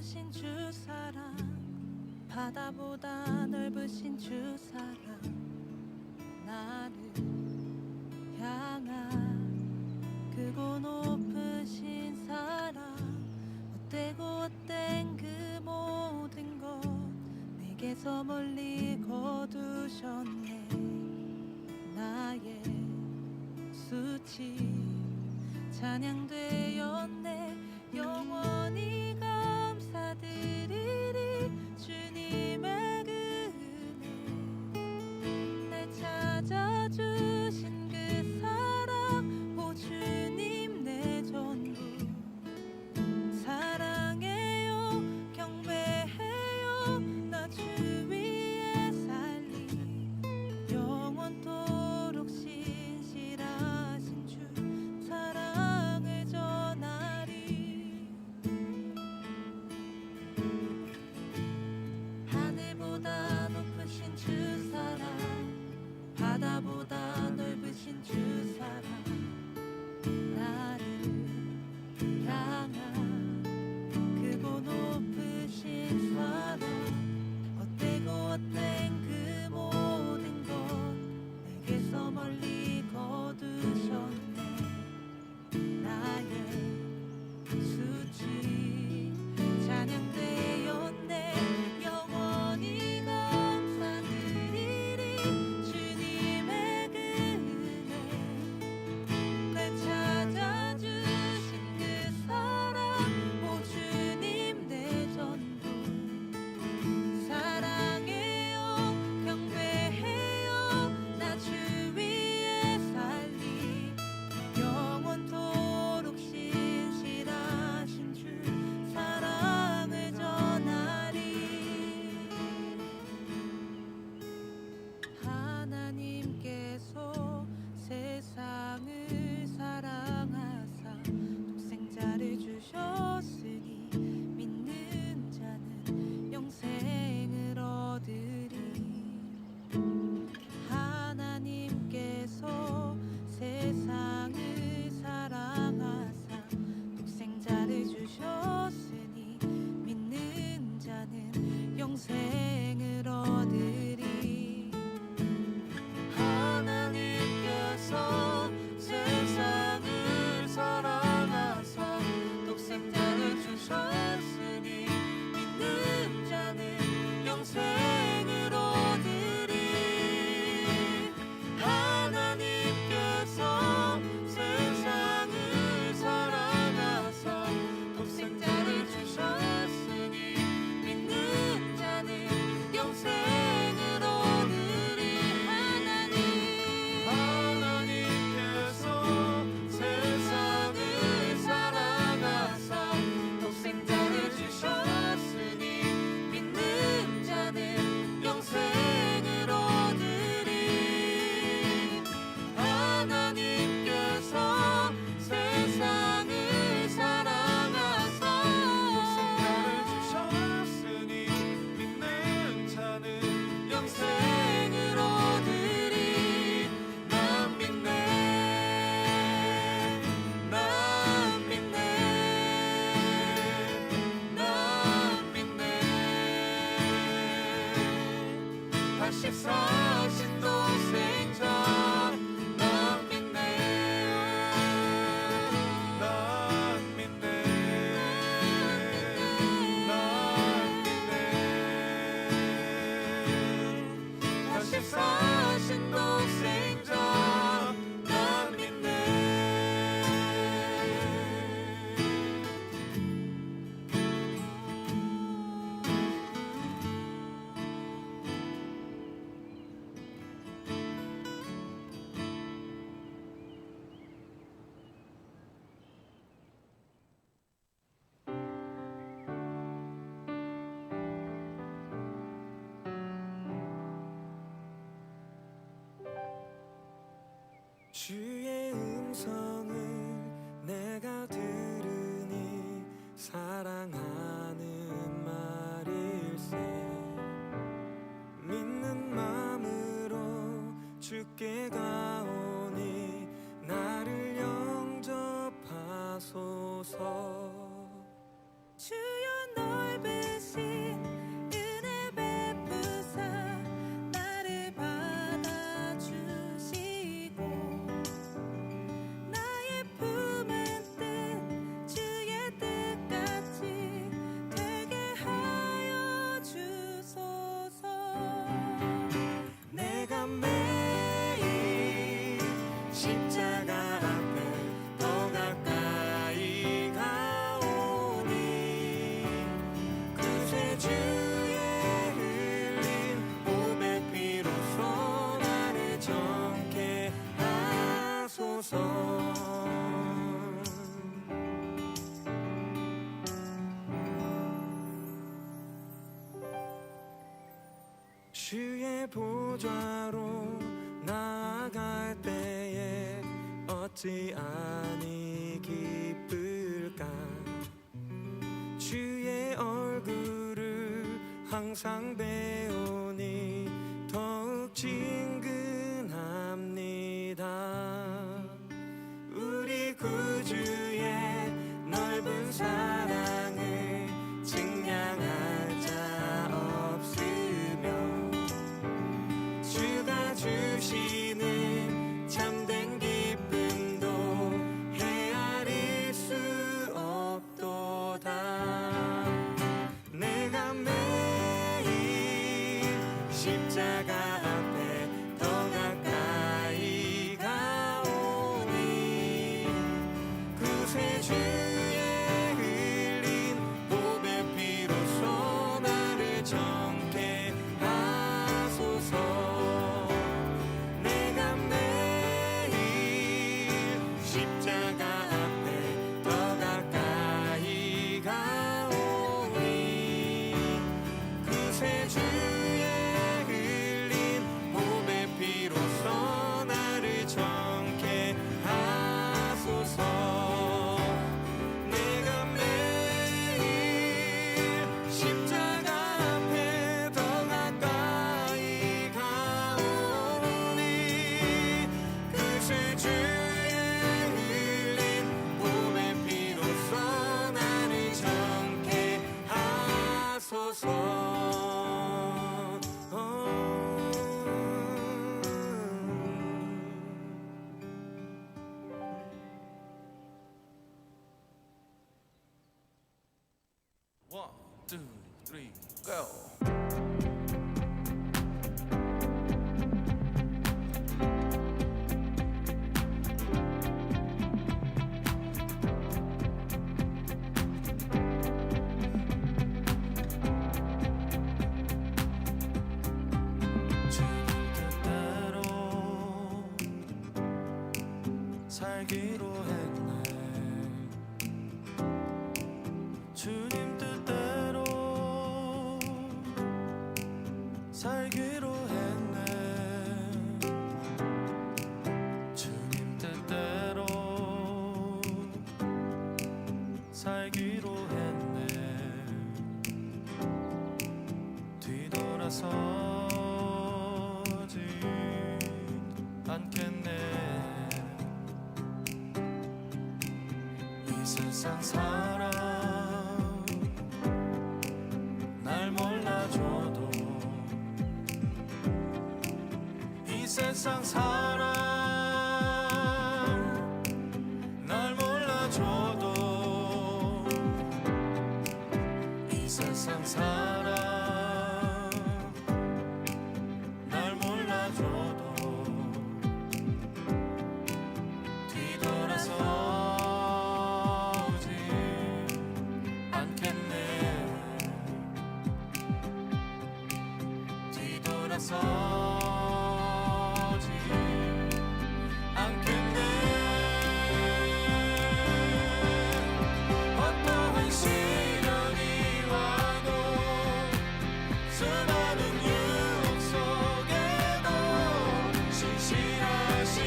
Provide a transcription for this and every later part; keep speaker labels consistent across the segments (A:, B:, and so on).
A: 높으신 주 사랑, 바다보다 넓으신 주 사랑, 나를 향한 크고 높으신 사랑, 헛되고 헛된 그 모든 것 내게서 멀리 거두셨네. 나의 수치 찬양되었네. 영원히 감사드리리 주님의 그 은혜, 날 찾아주신 그 사랑, 오 주님 내 전부 사랑해요 경배해요. 나 주 위에 살리 영원토록 신실하신 주 사랑을 전하리. 하늘보다 높으신 주 사랑, 바다보다 넓으신 주 사랑, 나를 향한 크고 높으신 사랑, 헛되고 헛된 그 모든 것 내게서 멀리 거두셨네. 나의 수치 찬양되었네. 영원히 감사드리리 주님의 그 은혜, 날 찾아주신 그 사랑, 오 주님 내 전부 사랑해요 경배해요. 나 주 위에 살리 영원토록 신실하신 주 사랑을 전하리. 하나님께서 세상을 사랑하사 독생자를 주셨으니 믿는 자는 영생을 얻으리. 하나님께서 세상을 사랑하사 독생자를 주셨으니 믿는 자는 영생을 얻으리. 하나님께서 세상을 사랑하사 독생자를 주셨으니 믿는 자는 영생을 얻으리. 하나님께서 세상을 사랑하사 독생자를 주셨으니 믿는 자는 영생을 얻으리. 하나님께서 세상을 사랑하사 독생자를 주셨으니 믿는 자는 영생을 얻으리. 하나님께서 세상을 사랑하사 독생자를 주셨으니 믿는 자는 영생을 얻으리. 난 믿네, 난 믿네, 난 믿네. 다시 사신 독생자 난 믿네, 난 믿네, 난 믿네. 다시 사신 독생자 난 믿네.
B: 주의 음성을 내가 들으니 사랑하는 말일세. 믿는 마음으로 주께 가오니 나를 영접하소서.
A: 주여 넓은
B: 보좌로 나아갈 때에 어찌 아니 기쁠까. 주의 얼굴을 항상 배우니 더욱 친근합니다. 우리 구주의 넓은 사랑을 증량할 자 없으며 주가 주시는 참된 기쁨도 헤아릴 수 없도다. 내가 매일 십자가 앞에 더 가까이 가오니 구세주의 흘린 보배 피로써 나를 정케 하소서. 내가 매일 십자가 앞에 더 가까이 가오니 구세주의 흘린 보배 피로써 나를 정케 하소서. 내가 매일 십자가 앞에 더 가까이 가오니 구세주의 흘린 보배 피로써 나를 정케 하소서.
A: One, two, three, go.
B: 주님 뜻대로 살기로 했네. 주님 뜻대로 살기로 했네. 주님 뜻대로 살기로 했네. 뒤돌아서지 않겠네. 이 세상 사람 날 몰라줘도 이 세상 사람 날 몰라줘도 이 세상 사람 날 몰라줘도 뒤돌아서지 않겠네. 뒤돌아서지 않겠네. 어떠한 시련이 와도 수많은 유혹 속에도 신실하신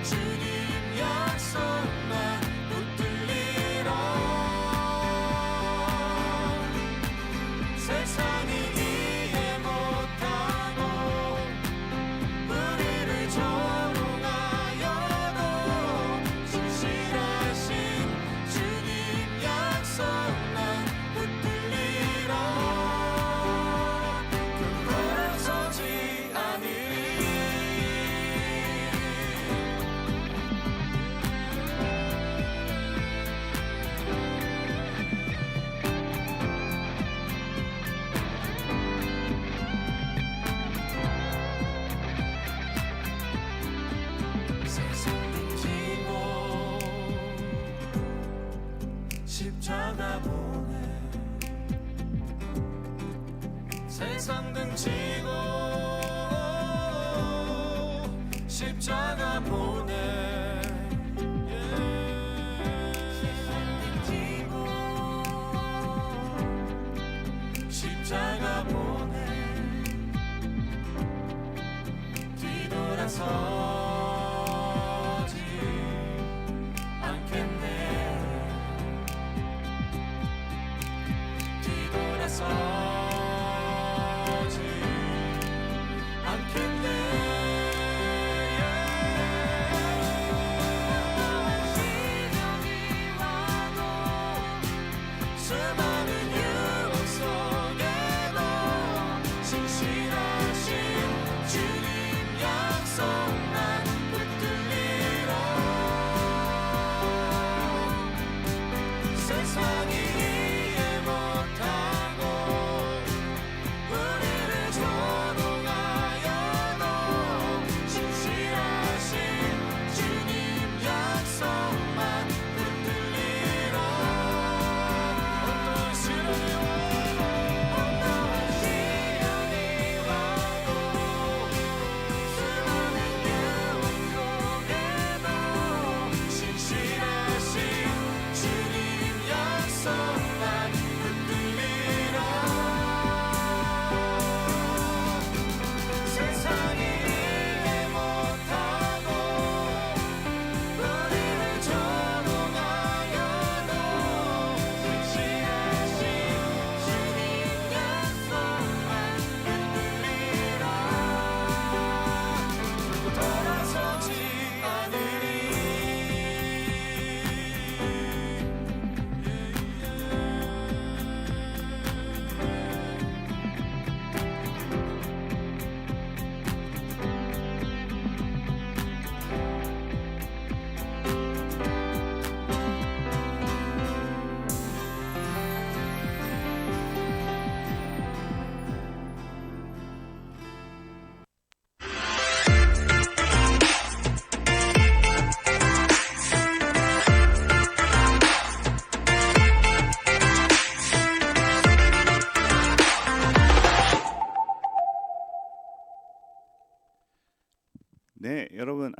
B: 주님 약속만 붙들리라. 세상이 이해 못하고 우리를 조롱하여도 신실하신 주님 약속만 붙들리라. 그 돌아서지 않으리. 세상 등지고 십자가 보내. 세상 등지고 십자가 보내. 세상 등지고 십자가 보내.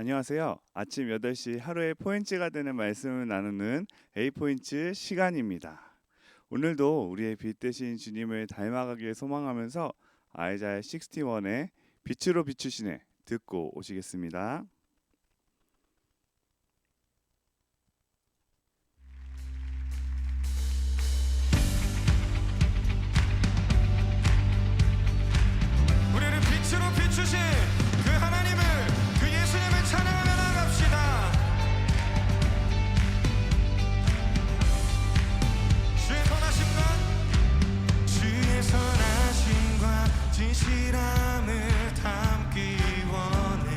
C: 안녕하세요. 아침 8시 하루의 포인트가 되는 말씀을 나누는 A포인트 시간입니다. 오늘도 우리의 빛 되신 주님을 닮아가길 소망하면서 아이자야 61의 빛으로 비추시네 듣고 오시겠습니다.
A: 우리를 빛으로 비추신 그 하나님을, 그 예수님을 찬양하며 나갑시다. 주의 선하심과, 주의 선하심과 진실함을 담기 원해.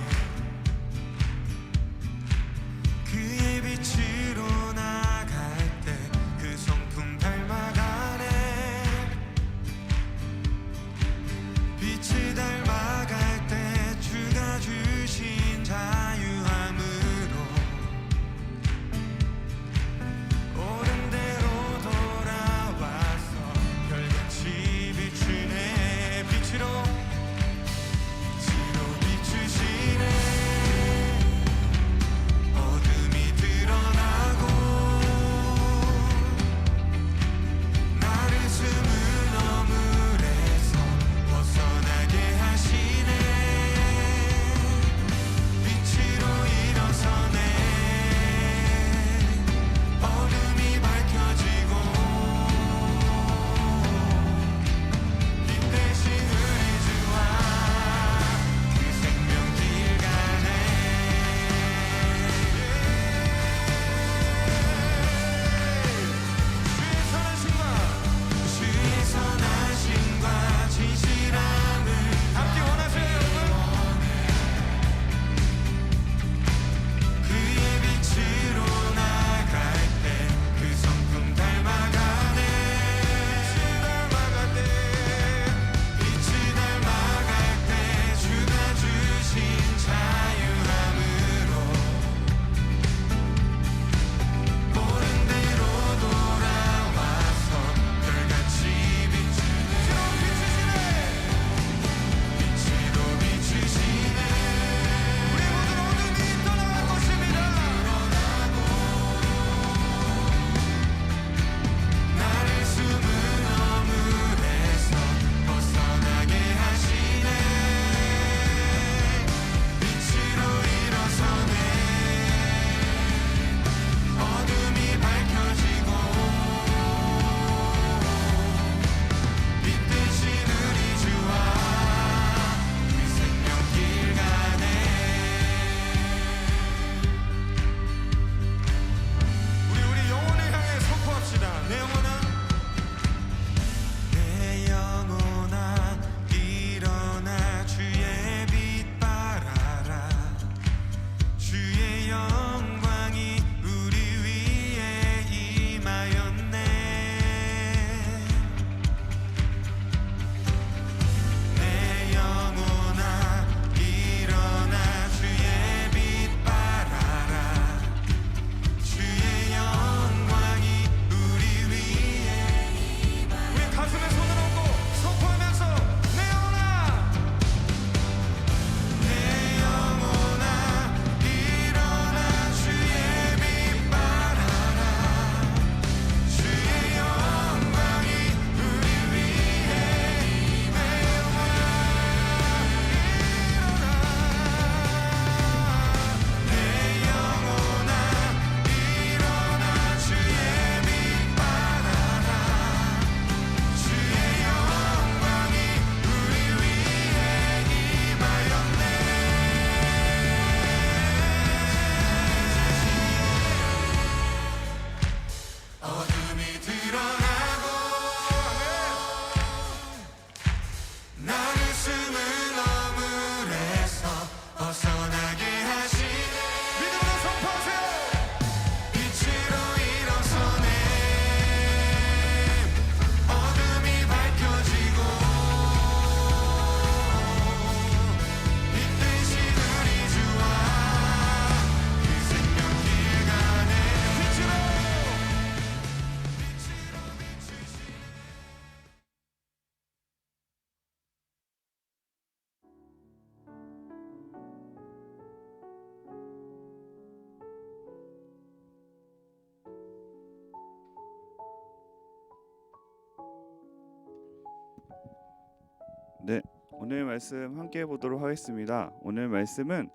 C: 네, 오늘 말씀 함께 보도록 하겠습니다. 오늘 말씀은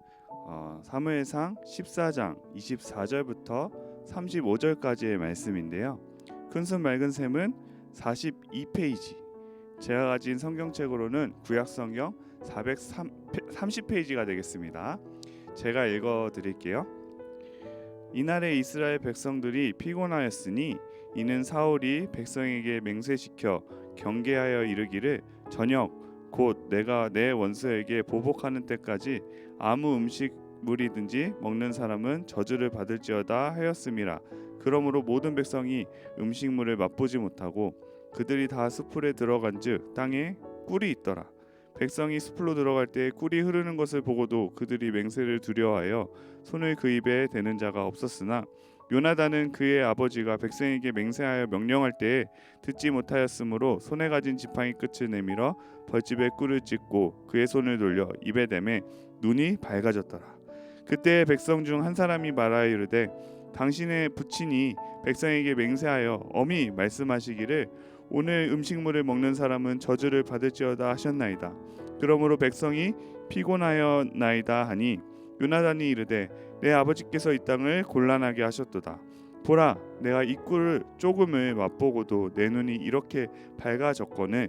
C: 사무엘상 14장 24절부터 35절까지의 말씀인데요. 큰손 맑은 셈은 42페이지, 제가 가진 성경책으로는 구약성경 430페이지가 되겠습니다. 제가 읽어드릴게요. 이날에 이스라엘 백성들이 피곤하였으니 이는 사울이 백성에게 맹세시켜 경계하여 이르기를 저녁 곧 내가 내 원수에게 보복하는 때까지 아무 음식물이든지 먹는 사람은 저주를 받을지어다 하였음이라. 그러므로 모든 백성이 음식물을 맛보지 못하고 그들이 다 숲풀에 들어간즉 땅에 꿀이 있더라. 백성이 숲으로 들어갈 때 꿀이 흐르는 것을 보고도 그들이 맹세를 두려워하여 손을 그 입에 대는 자가 없었으나 요나단은 그의 아버지가 백성에게 맹세하여 명령할 때에 듣지 못하였으므로 손에 가진 지팡이 끝을 내밀어 벌집에 꿀을 찢고 그의 손을 돌려 입에 대매 눈이 밝아졌더라. 그때 백성 중 한 사람이 말하여 이르되 당신의 부친이 백성에게 맹세하여 엄히 말씀하시기를 오늘 음식물을 먹는 사람은 저주를 받을지어다 하셨나이다. 그러므로 백성이 피곤하였나이다 하니 요나단이 이르되 내 아버지께서 이 땅을 곤란하게 하셨도다. 보라, 내가 이 꿀을 조금을 맛보고도 내 눈이 이렇게 밝아졌거늘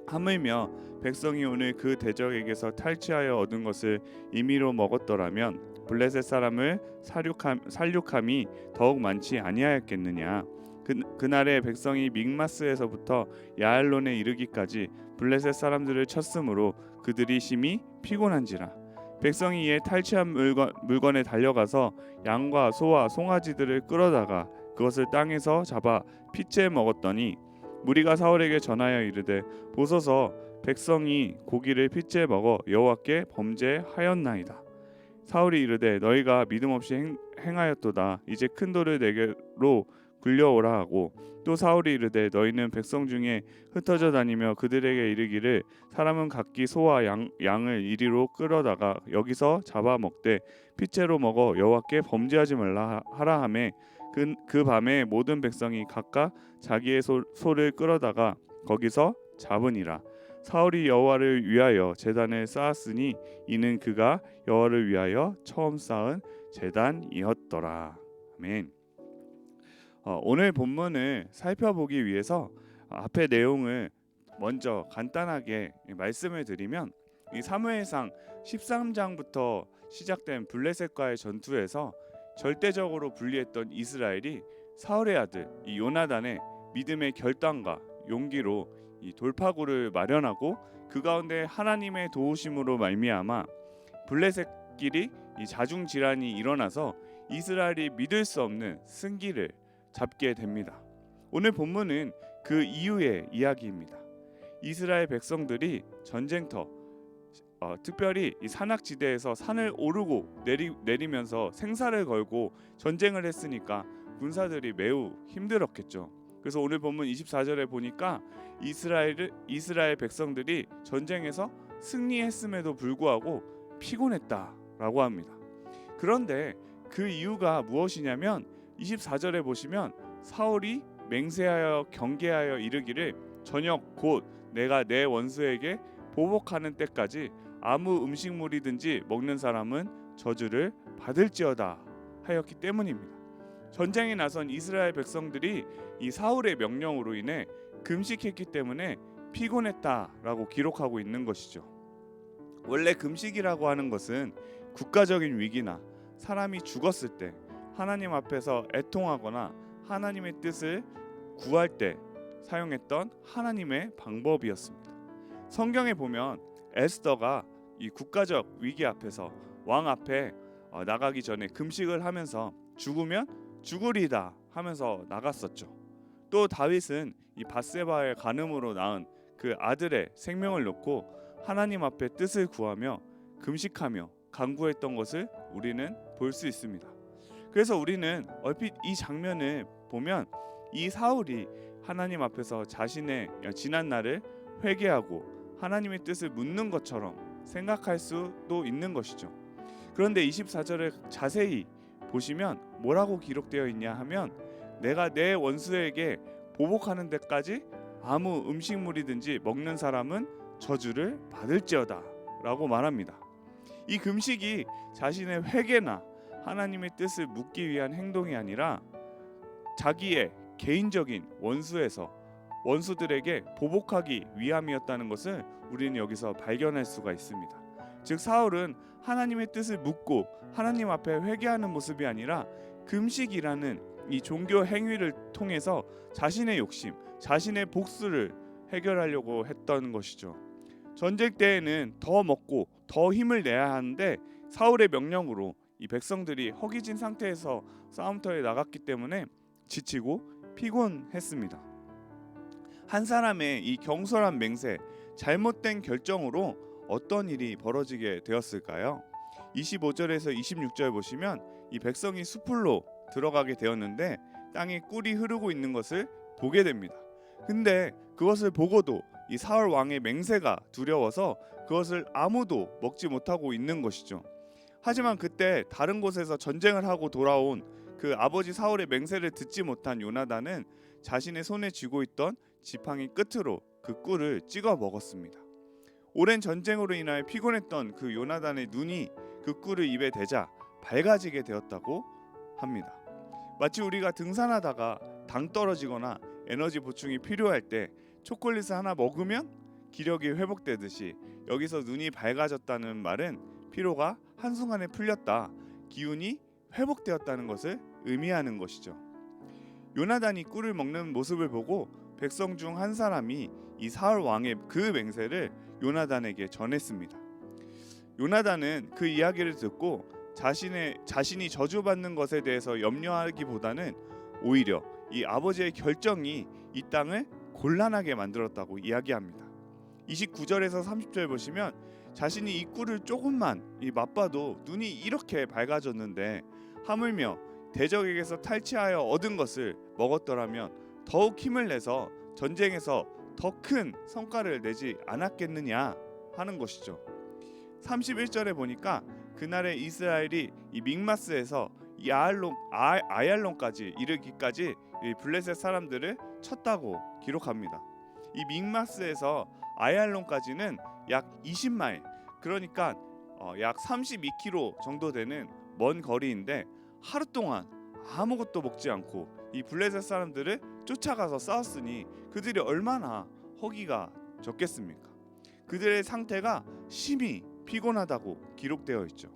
C: 하물며 백성이 오늘 그 대적에게서 탈취하여 얻은 것을 임의로 먹었더라면 블레셋 사람을 살육함이 더욱 많지 아니하였겠느냐. 그날에 백성이 믹마스에서부터 야알론에 이르기까지 블레셋 사람들을 쳤으므로 그들이 심히 피곤한지라. 백성이 이에 탈취한 물건에 달려가서 양과 소와 송아지들을 끌어다가 그것을 땅에서 잡아 피째 먹었더니 무리가 사울에게 전하여 이르되 보소서 백성이 고기를 피째 먹어 여호와께 범죄하였나이다. 사울이 이르되 너희가 믿음 없이 행하였도다. 이제 큰 돌을 내게로 굴려오라 하고 또 사울이 이르되 너희는 백성 중에 흩어져 다니며 그들에게 이르기를 사람은 각기 소와 양을 이리로 끌어다가 여기서 잡아 먹되 피째로 먹어 여호와께 범죄하지 말라 하라 하매 그 밤에 모든 백성이 각각 자기의 소를 끌어다가 거기서 잡으니라. 사울이 여호와를 위하여 제단을 쌓았으니 이는 그가 여호와를 위하여 처음 쌓은 제단이었더라. 아멘. 오늘 본문을 살펴보기 위해서 앞의 내용을 먼저 간단하게 말씀을 드리면 이 사무엘상 13장부터 시작된 블레셋과의 전투에서 절대적으로 불리했던 이스라엘이 사울의 아들 이 요나단의 믿음의 결단과 용기로 이 돌파구를 마련하고 그 가운데 하나님의 도우심으로 말미암아 블레셋끼리 이 자중질환이 일어나서 이스라엘이 믿을 수 없는 승기를 잡게 됩니다. 오늘 본문은 그 이후의 이야기입니다. 이스라엘 백성들이 전쟁터, 특별히 이 산악지대에서 산을 오르고 내리면서 생사를 걸고 전쟁을 했으니까 군사들이 매우 힘들었겠죠. 그래서 오늘 본문 24절에 보니까 이스라엘 백성들이 전쟁에서 승리했음에도 불구하고 피곤했다라고 합니다. 그런데 그 이유가 무엇이냐면 24절에 보시면 사울이 맹세하여 경계하여 이르기를 저녁 곧 내가 내 원수에게 보복하는 때까지 아무 음식물이든지 먹는 사람은 저주를 받을지어다 하였기 때문입니다. 전쟁에 나선 이스라엘 백성들이 이 사울의 명령으로 인해 금식했기 때문에 피곤했다라고 기록하고 있는 것이죠. 원래 금식이라고 하는 것은 국가적인 위기나 사람이 죽었을 때 하나님 앞에서 애통하거나 하나님의 뜻을 구할 때 사용했던 하나님의 방법이었습니다. 성경에 보면 에스더가 이 국가적 위기 앞에서 왕 앞에 나가기 전에 금식을 하면서 죽으면 죽으리다 하면서 나갔었죠. 또 다윗은 이 밧세바의 간음으로 낳은 그 아들의 생명을 놓고 하나님 앞에 뜻을 구하며 금식하며 간구했던 것을 우리는 볼 수 있습니다. 그래서 우리는 얼핏 이 장면을 보면 이 사울이 하나님 앞에서 자신의 지난 날을 회개하고 하나님의 뜻을 묻는 것처럼 생각할 수도 있는 것이죠. 그런데 24절을 자세히 보시면 뭐라고 기록되어 있냐 하면 내가 내 원수에게 보복하는 데까지 아무 음식물이든지 먹는 사람은 저주를 받을지어다 라고 말합니다. 이 금식이 자신의 회개나 하나님의 뜻을 묻기 위한 행동이 아니라 자기의 개인적인 원수들에게 보복하기 위함이었다는 것을 우리는 여기서 발견할 수가 있습니다. 즉 사울은 하나님의 뜻을 묻고 하나님 앞에 회개하는 모습이 아니라 금식이라는 이 종교 행위를 통해서 자신의 욕심, 자신의 복수를 해결하려고 했던 것이죠. 전쟁 때에는 더 먹고 더 힘을 내야 하는데 사울의 명령으로 이 백성들이 허기진 상태에서 싸움터에 나갔기 때문에 지치고 피곤했습니다. 한 사람의 이 경솔한 맹세, 잘못된 결정으로 어떤 일이 벌어지게 되었을까요? 25절에서 26절 보시면 이 백성이 숲으로 들어가게 되었는데 땅에 꿀이 흐르고 있는 것을 보게 됩니다. 근데 그것을 보고도 이 사울 왕의 맹세가 두려워서 그것을 아무도 먹지 못하고 있는 것이죠. 하지만 그때 다른 곳에서 전쟁을 하고 돌아온 그 아버지 사울의 맹세를 듣지 못한 요나단은 자신의 손에 쥐고 있던 지팡이 끝으로 그 꿀을 찍어 먹었습니다. 오랜 전쟁으로 인하여 피곤했던 그 요나단의 눈이 그 꿀을 입에 대자 밝아지게 되었다고 합니다. 마치 우리가 등산하다가 당 떨어지거나 에너지 보충이 필요할 때 초콜릿을 하나 먹으면 기력이 회복되듯이 여기서 눈이 밝아졌다는 말은 피로가 한순간에 풀렸다, 기운이 회복되었다는 것을 의미하는 것이죠. 요나단이 꿀을 먹는 모습을 보고 백성 중 한 사람이 이 사울 왕의 그 맹세를 요나단에게 전했습니다. 요나단은 그 이야기를 듣고 자신이 저주받는 것에 대해서 염려하기보다는 오히려 이 아버지의 결정이 이 땅을 곤란하게 만들었다고 이야기합니다. 29절에서 30절 보시면 자신이 이 꿀을 조금만 맛봐도 눈이 이렇게 밝아졌는데 하물며 대적에게서 탈취하여 얻은 것을 먹었더라면 더욱 힘을 내서 전쟁에서 더 큰 성과를 내지 않았겠느냐 하는 것이죠. 31절에 보니까 그날에 이스라엘이 이 믹마스에서 이 아얄론까지 이르기까지 이 블레셋 사람들을 쳤다고 기록합니다. 이 믹마스에서 아얄론까지는 약 20마일, 그러니까 약 32km 정도 되는 먼 거리인데 하루 동안 아무것도 먹지 않고 이 블레셋 사람들을 쫓아가서 싸웠으니 그들이 얼마나 허기가 졌겠습니까? 그들의 상태가 심히 피곤하다고 기록되어 있죠.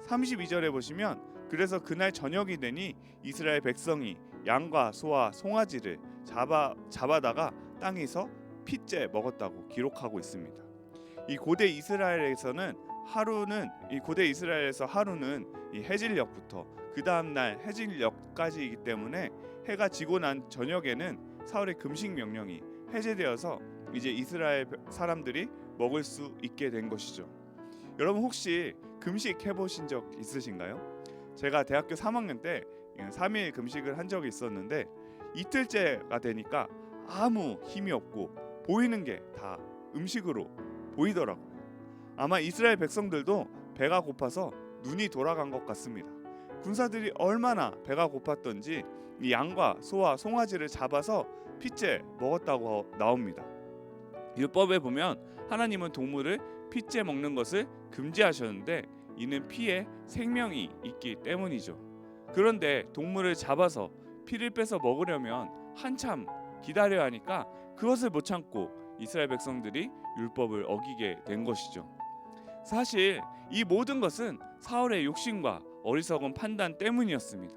C: 32절에 보시면 그래서 그날 저녁이 되니 이스라엘 백성이 양과 소와 송아지를 잡아다가 땅에서 핏째 먹었다고 기록하고 있습니다. 이 고대 이스라엘에서 하루는 이 해질녘부터 그 다음 날 해질녘까지이기 때문에 해가 지고 난 저녁에는 사울의 금식 명령이 해제되어서 이제 이스라엘 사람들이 먹을 수 있게 된 것이죠. 여러분 혹시 금식 해보신 적 있으신가요? 제가 대학교 3학년 때 3일 금식을 한 적이 있었는데 이틀째가 되니까 아무 힘이 없고 보이는 게 다 음식으로 보이더라고요. 아마 이스라엘 백성들도 배가 고파서 눈이 돌아간 것 같습니다. 군사들이 얼마나 배가 고팠던지 이 양과 소와 송아지를 잡아서 핏째 먹었다고 나옵니다. 율법에 보면 하나님은 동물을 핏째 먹는 것을 금지하셨는데 이는 피에 생명이 있기 때문이죠. 그런데 동물을 잡아서 피를 빼서 먹으려면 한참 기다려야 하니까 그것을 못 참고 이스라엘 백성들이 율법을 어기게 된 것이죠. 사실 이 모든 것은 사울의 욕심과 어리석은 판단 때문이었습니다.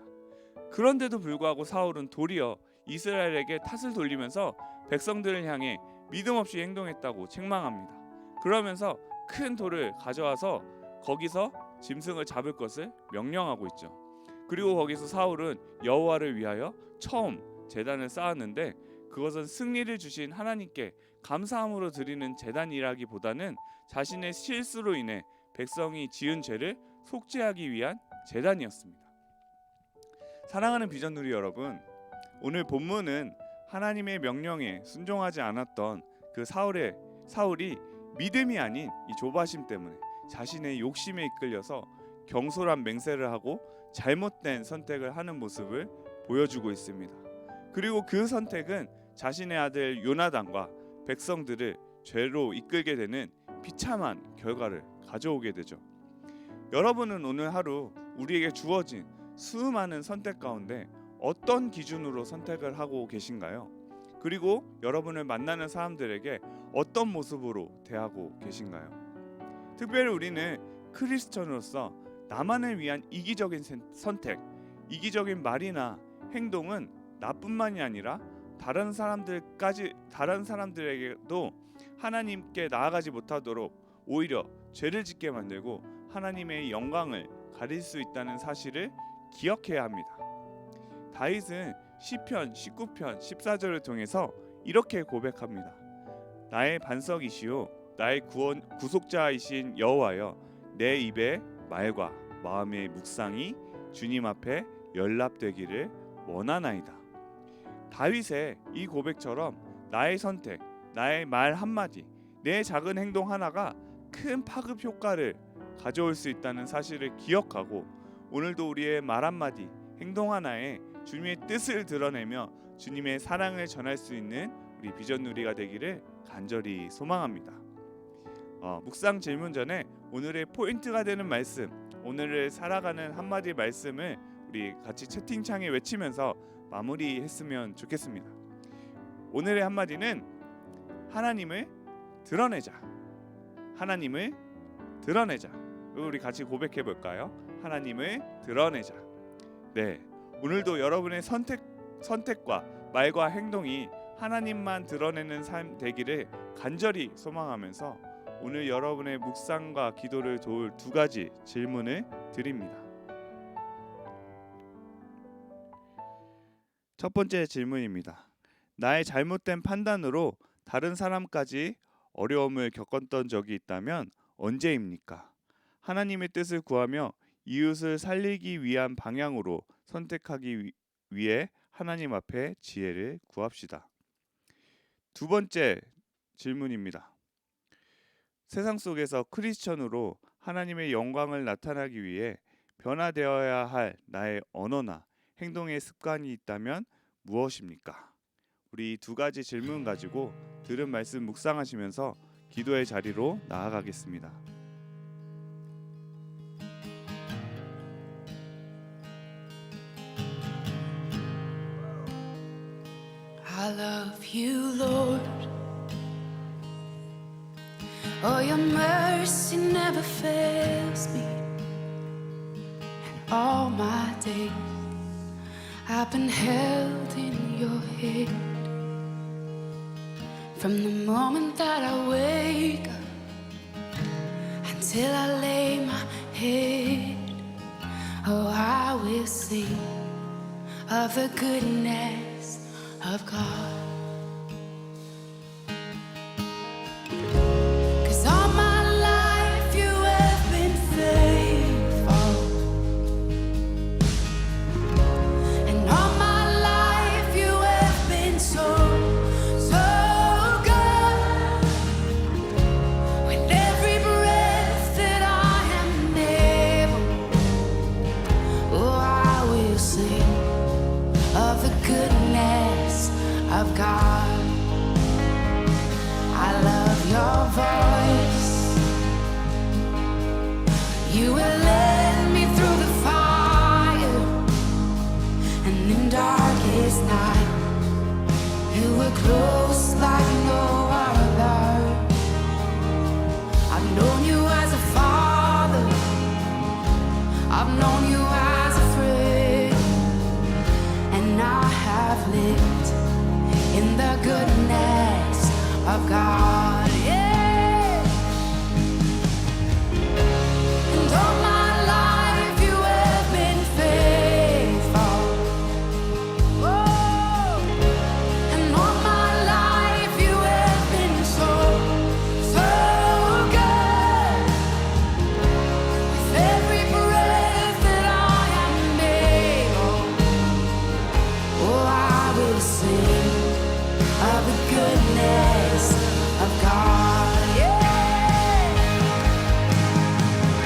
C: 그런데도 불구하고 사울은 도리어 이스라엘에게 탓을 돌리면서 백성들을 향해 믿음 없이 행동했다고 책망합니다. 그러면서 큰 돌을 가져와서 거기서 짐승을 잡을 것을 명령하고 있죠. 그리고 거기서 사울은 여호와를 위하여 처음 제단을 쌓았는데 그것은 승리를 주신 하나님께 감사함으로 드리는 제단이라기보다는 자신의 실수로 인해 백성이 지은 죄를 속죄하기 위한 제단이었습니다. 사랑하는 비전누리 여러분, 오늘 본문은 하나님의 명령에 순종하지 않았던 그 사울이 믿음이 아닌 이 조바심 때문에 자신의 욕심에 이끌려서 경솔한 맹세를 하고 잘못된 선택을 하는 모습을 보여주고 있습니다. 그리고 그 선택은 자신의 아들 요나단과 백성들을 죄로 이끌게 되는 비참한 결과를 가져오게 되죠. 여러분은 오늘 하루 우리에게 주어진 수많은 선택 가운데 어떤 기준으로 선택을 하고 계신가요? 그리고 여러분을 만나는 사람들에게 어떤 모습으로 대하고 계신가요? 특별히 우리는 크리스천으로서 나만을 위한 이기적인 선택, 이기적인 말이나 행동은 나뿐만이 아니라 다른 사람들에게도 하나님께 나아가지 못하도록 오히려 죄를 짓게 만들고 하나님의 영광을 가릴 수 있다는 사실을 기억해야 합니다. 다윗은 시편 19편 14절을 통해서 이렇게 고백합니다. 나의 반석이시요 나의 구속자이신 여호와여, 내 입의 말과 마음의 묵상이 주님 앞에 연락되기를 원하나이다. 다윗의 이 고백처럼 나의 선택, 나의 말 한마디, 내 작은 행동 하나가 큰 파급 효과를 가져올 수 있다는 사실을 기억하고 오늘도 우리의 말 한마디, 행동 하나에 주님의 뜻을 드러내며 주님의 사랑을 전할 수 있는 우리 비전 누리가 되기를 간절히 소망합니다. 묵상 질문 전에 오늘의 포인트가 되는 말씀, 오늘을 살아가는 한마디 말씀을 우리 같이 채팅창에 외치면서 마무리했으면 좋겠습니다. 오늘의 한마디는 하나님을 드러내자. 하나님을 드러내자. 우리 같이 고백해 볼까요? 하나님을 드러내자. 네, 오늘도 여러분의 선택과 말과 행동이 하나님만 드러내는 삶 되기를 간절히 소망하면서 오늘 여러분의 묵상과 기도를 도울 두 가지 질문을 드립니다. 첫 번째 질문입니다. 나의 잘못된 판단으로 다른 사람까지 어려움을 겪었던 적이 있다면 언제입니까? 하나님의 뜻을 구하며 이웃을 살리기 위한 방향으로 선택하기 위해 하나님 앞에 지혜를 구합시다. 두 번째 질문입니다. 세상 속에서 크리스천으로 하나님의 영광을 나타나기 위해 변화되어야 할 나의 언어나 행동의 습관이 있다면 무엇입니까? 우리 두 가지 질문 가지고 들은 말씀 묵상하시면서 기도의 자리로 나아가겠습니다.
D: I love you, Lord. Oh, your mercy never fails me. And all my days I've been held in your hand. From the moment that I wake up until I lay my head, oh, I will sing of the goodness of God. 'Cause all my life you have been faithful, and all my life you have been so, so good. With every breath that I am able, oh, I will sing of the goodness of God. I love your voice. You will lead me through the fire, and in darkest night you were close like no other. I've known you as a father, I've known you as a friend, and I have lived in the goodness of God. Yeah. And all my life you have been faithful. Oh. And all my life you have been so, so good. With every breath that I am able, oh, I will sing of the goodness of God. Yeah.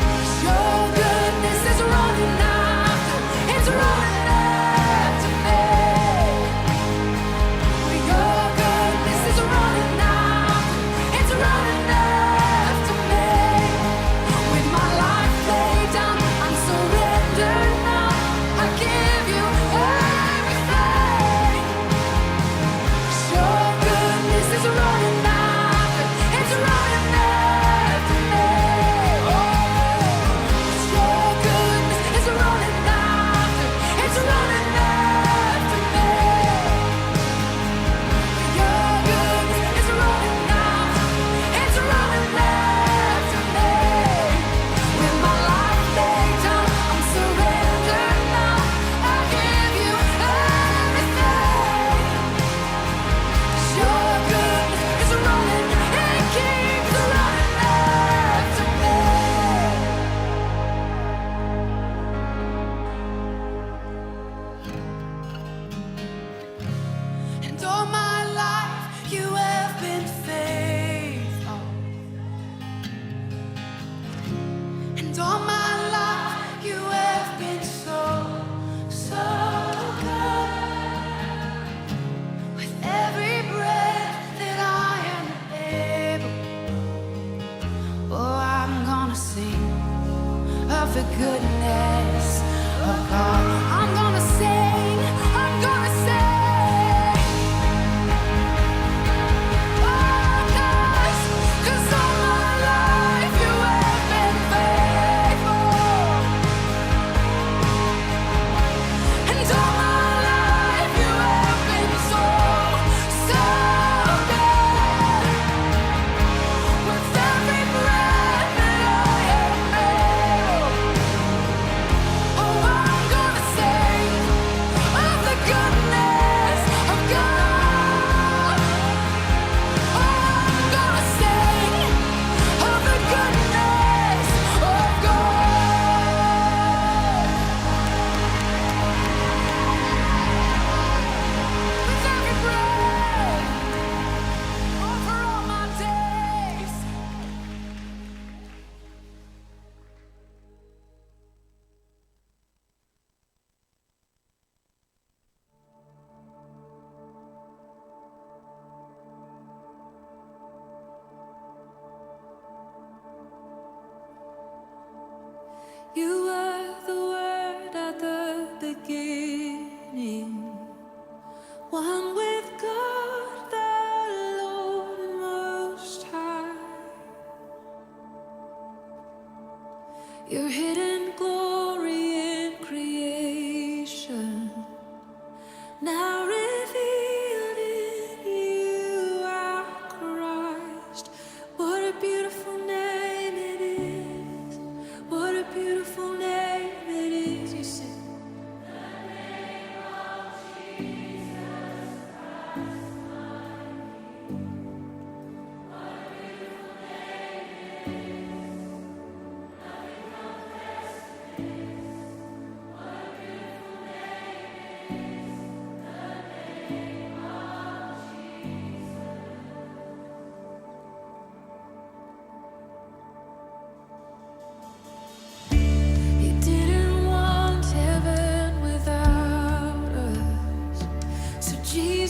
D: 'Cause your goodness is running after, it's running after me. Your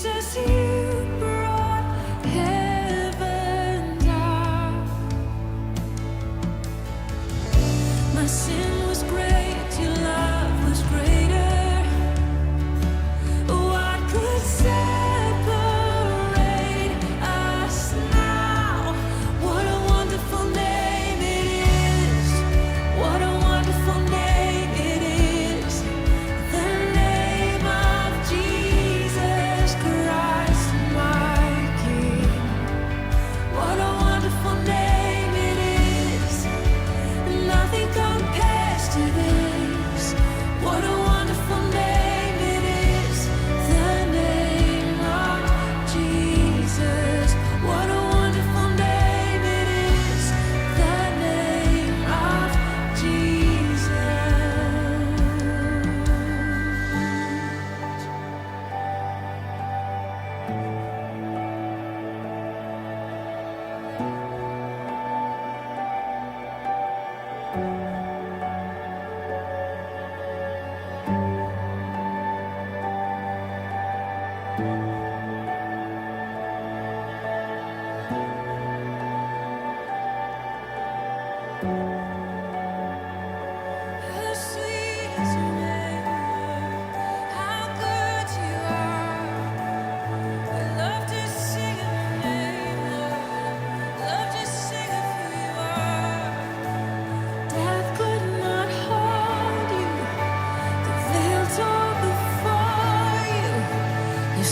D: Jesus, you brought heaven down. My sin was great, your love was greater. What could separate us now? What a wonderful name it is. What a wonderful name it is. The name of Jesus Christ, my King. What a wonderful name it is. Nothing compares to this. What a wonderful name it is. The name of Jesus. What a wonderful name it is. The name of Jesus. How sweet is your name, how good you are. We love to sing of your name, Lord. Love to sing of who you are. Death could not hold you, the veil tore before you. Your